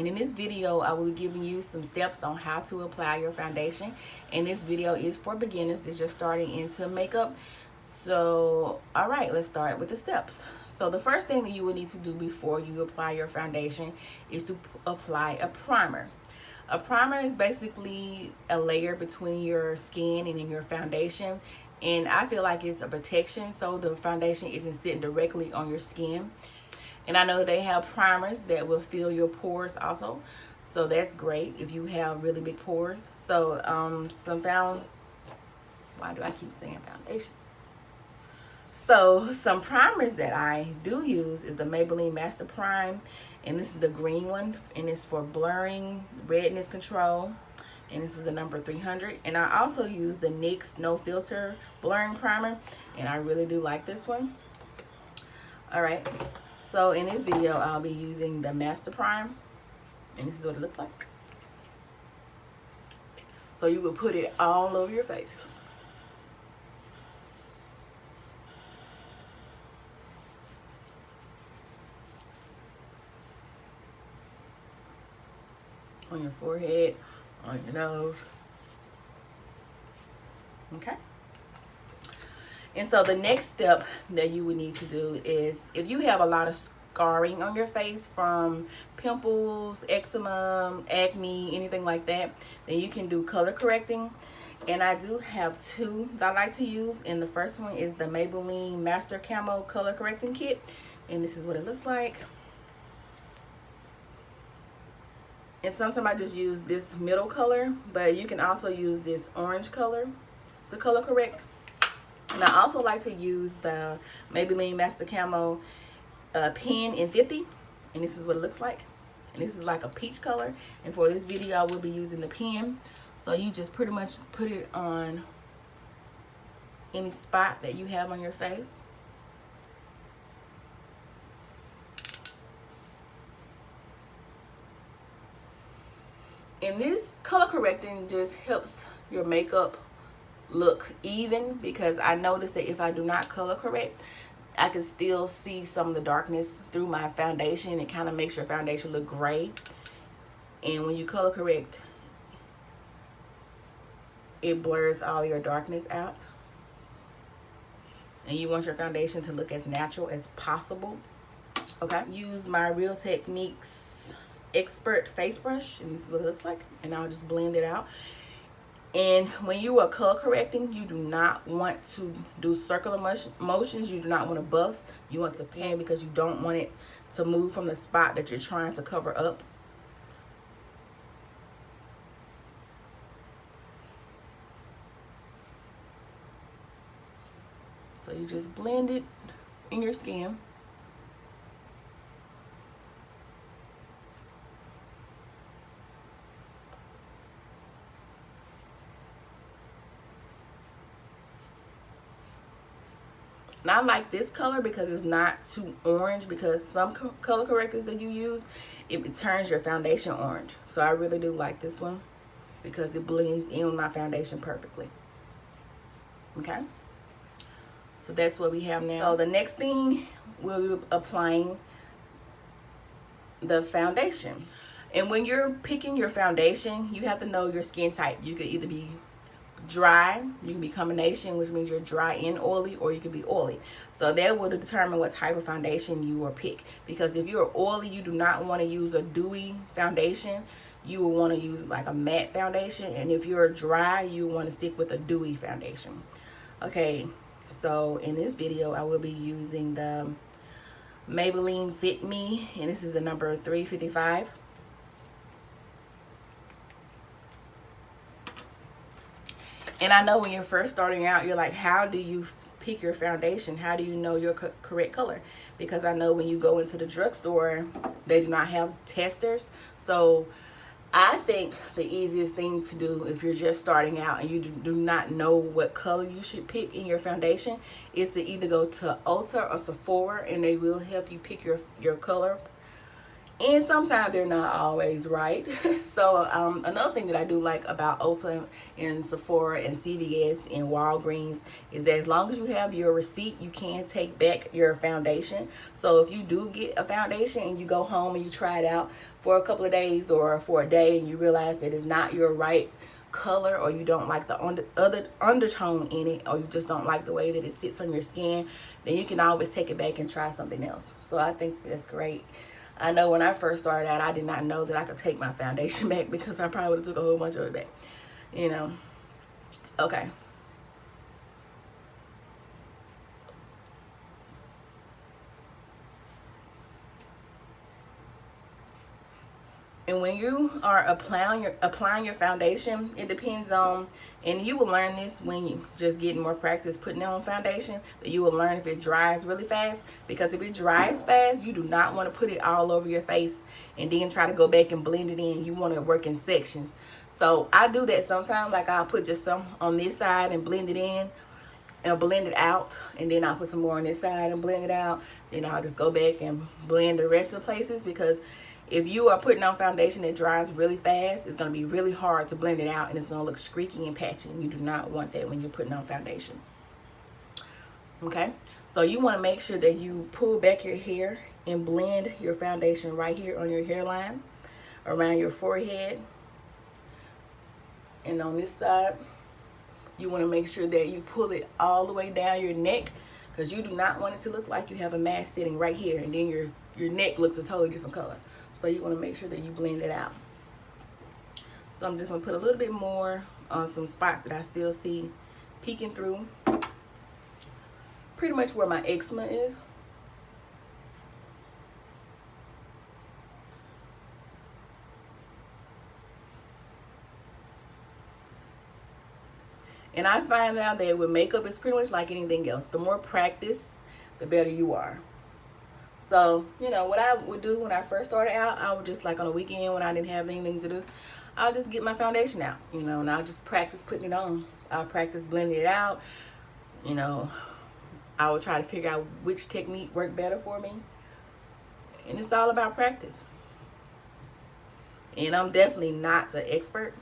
and in this video I will be giving you some steps on how to apply your foundation. And this video is for beginners that's just starting into makeup. So all right, let's start with the steps. So the first thing that you will need to do before you apply your foundation is to apply a primer. A primer is basically a layer between your skin and in your foundation, and I feel like it's a protection so the foundation isn't sitting directly on your skin. And I know they have primers that will fill your pores also, so that's great if you have really big pores. So why do I keep saying foundation? So some primers that I do use is the Maybelline Master Prime, and this is the green one, and it's for blurring, redness control, and this is the number 300. And I also use the NYX No Filter Blurring Primer, and I really do like this one. All right, so in this video I'll be using the Master Prime, and this is what it looks like. So you will put it all over your face. On your forehead, on your nose. Okay. And so the next step that you would need to do is, if you have a lot of scarring on your face from pimples, eczema, acne, anything like that, then you can do color correcting. And I do have two that I like to use, and the first one is the Maybelline Master Camo Color Correcting Kit, and this is what it looks like. And sometimes I just use this middle color, but you can also use this orange color to color correct. And I also like to use the Maybelline Master Camo Pen in 50, and this is what it looks like. And this is like a peach color, and for this video I will be using the pen. So you just pretty much put it on any spot that you have on your face. And this color correcting just helps your makeup look even, because I noticed that if I do not color correct, I can still see some of the darkness through my foundation. It kind of makes your foundation look gray. And when you color correct, it blurs all your darkness out. And you want your foundation to look as natural as possible. Okay, use my Real Techniques Expert face brush, and this is what it looks like, and I'll just blend it out. And when you are color correcting, you do not want to do circular motions. You do not want to buff. You want to pan, because you don't want it to move from the spot that you're trying to cover up. So you just blend it in your skin. And I like this color because it's not too orange, because some color correctors that you use, it turns your foundation orange. So I really do like this one because it blends in with my foundation perfectly. Okay, so that's what we have now. So the next thing, we'll be applying the foundation. And when you're picking your foundation, you have to know your skin type. You could either be dry, you can be combination, which means you're dry and oily, or you can be oily. So that will determine what type of foundation you will pick, because if you're oily, you do not want to use a dewy foundation. You will want to use like a matte foundation, and if you're dry, you want to stick with a dewy foundation. Okay, so in this video I will be using the Maybelline Fit Me, and this is the number 355. And I know when you're first starting out, you're like, how do you pick your foundation? How do you know your correct color? Because I know when you go into the drugstore, they do not have testers. So I think the easiest thing to do if you're just starting out and you do not know what color you should pick in your foundation is to either go to Ulta or Sephora, and they will help you pick your color. And sometimes they're not always right. So another thing that I do like about Ulta and Sephora and CVS and Walgreens is that as long as you have your receipt, you can take back your foundation. So if you do get a foundation and you go home and you try it out for a couple of days or for a day and you realize that it's not your right color, or you don't like the other undertone in it, or you just don't like the way that it sits on your skin, then you can always take it back and try something else. So I think that's great. I know when I first started out, I did not know that I could take my foundation back, because I probably would have took a whole bunch of it back, you know. Okay. And when you are applying your foundation, it depends on, and you will learn this when you just getting more practice putting on foundation, that you will learn if it dries really fast. Because if it dries fast, you do not want to put it all over your face and then try to go back and blend it in. You want to work in sections. So I do that sometimes. Like I'll put just some on this side and blend it in and blend it out, and then I'll put some more on this side and blend it out. Then I'll just go back and blend the rest of the places, because if you are putting on foundation that dries really fast, it's going to be really hard to blend it out, and it's going to look streaky and patchy, and you do not want that when you're putting on foundation. Okay, so you want to make sure that you pull back your hair and blend your foundation right here on your hairline, around your forehead, and on this side. You want to make sure that you pull it all the way down your neck, because you do not want it to look like you have a mask sitting right here and then your neck looks a totally different color. So you want to make sure that you blend it out. So I'm just going to put a little bit more on some spots that I still see peeking through. Pretty much where my eczema is. And I find out that with makeup, it's pretty much like anything else. The more practice, the better you are. So, you know, what I would do when I first started out, I would just, like on a weekend when I didn't have anything to do, I'll just get my foundation out, you know, and I'll just practice putting it on. I'll practice blending it out. You know, I would try to figure out which technique worked better for me. And it's all about practice. And I'm definitely not an expert,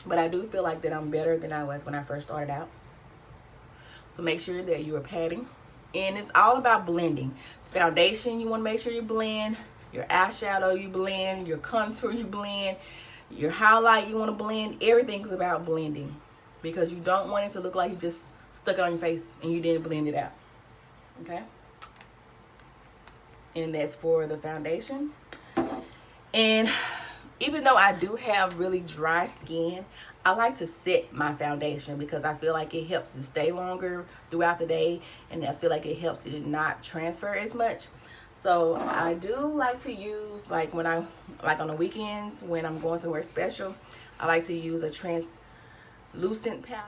but I do feel like that I'm better than I was when I first started out. So make sure that you are patting. And it's all about blending. Foundation, you want to make sure you blend. Your eyeshadow, you blend. Your contour, you blend. Your highlight, you want to blend. Everything's about blending, because you don't want it to look like you just stuck it on your face and you didn't blend it out. Okay? And that's for the foundation. And even though I do have really dry skin, I like to set my foundation, because I feel like it helps it stay longer throughout the day, and I feel like it helps it not transfer as much. So I do like to use, like when I, like on the weekends when I'm going somewhere special, I like to use a translucent powder.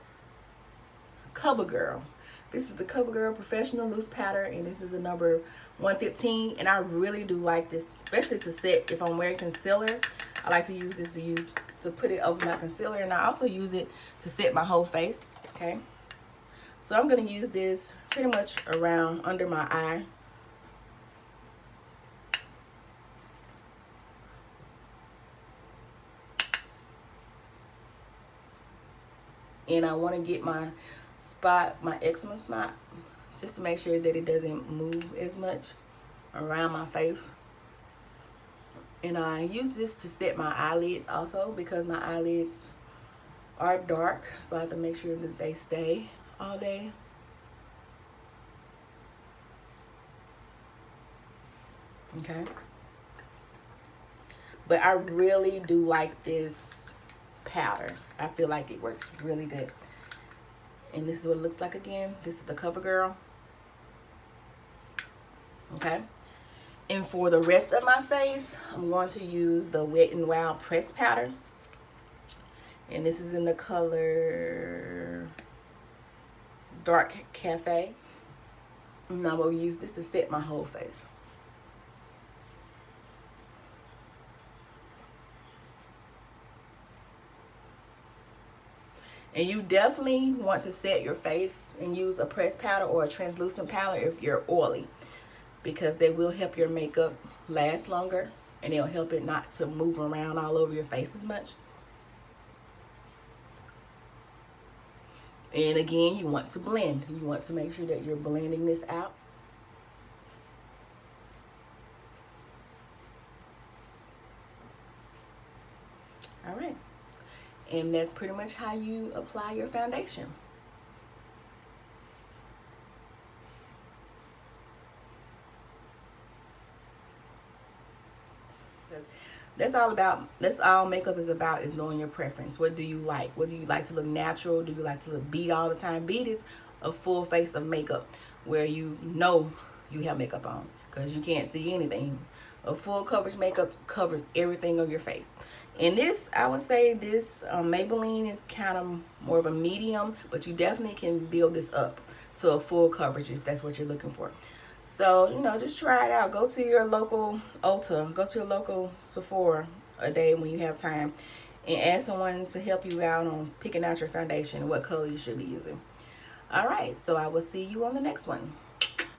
CoverGirl. This is the CoverGirl Professional Loose Powder, and this is the number 115. And I really do like this, especially to set if I'm wearing concealer. I like to use this to put it over my concealer, and I also use it to set my whole face. Okay, so I'm gonna use this pretty much around under my eye. And I want to get my spot, my eczema spot, just to make sure that it doesn't move as much around my face. And I use this to set my eyelids also, because my eyelids are dark, so I have to make sure that they stay all day. Okay. But I really do like this powder. I feel like it works really good. And this is what it looks like again. This is the CoverGirl. Okay. And for the rest of my face, I'm going to use the Wet n Wild Pressed Powder. And this is in the color Dark Cafe. And I'm going to use this to set my whole face. And you definitely want to set your face and use a pressed powder or a translucent powder if you're oily, because they will help your makeup last longer. and it'll help it not to move around all over your face as much. And again, you want to blend. You want to make sure that you're blending this out. All right. And that's pretty much how you apply your foundation. That's all makeup is about, is knowing your preference. What do you like? What do you like to look natural? Do you like to look beat all the time? Beat is a full face of makeup where you know you have makeup on because you can't see anything. A full coverage makeup covers everything on your face. And this, I would say this Maybelline is kind of more of a medium, but you definitely can build this up to a full coverage if that's what you're looking for. So, you know, just try it out. Go to your local Ulta, go to your local Sephora a day when you have time, and ask someone to help you out on picking out your foundation and what color you should be using. All right, so I will see you on the next one.